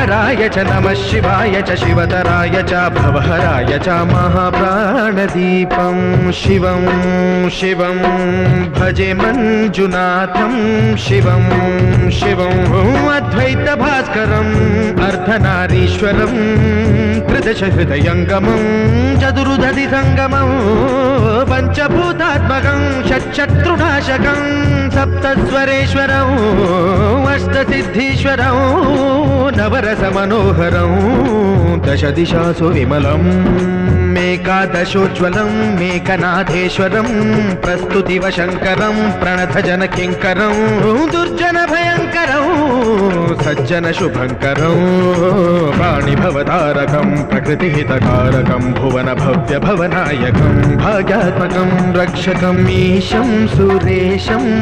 शङ्कराय च नमः शिवाय च शिवतराय च भवहराय च महाप्राणदीपं शिवं शिवं भजे मञ्जुनाथं शिवं शिवं अद्वैतभास्करम् अर्धनारीश्वरं त्रिदशहृदयङ्गमं चतुर्दधिसङ्गमं पञ्चभूतात्मकं षट्शत्रुनाशकं सप्तस्वरेश्वरं अष्टसिद्धीश्वरं नवरसमनोहरं दशदिशासु विमलं मेकादशोज्ज्वलं मेकनाथेश्वरं प्रस्तुतिव शङ्करं प्रणतजनकिङ्करं दुर्जनभयङ्करं सज्जनशुभङ्करं वाणिभवतारकं प्रकृतिहितकारकं भुवनभव्यभवनायकं भाग्यात्मकं रक्षकम् ईशं सुरेशं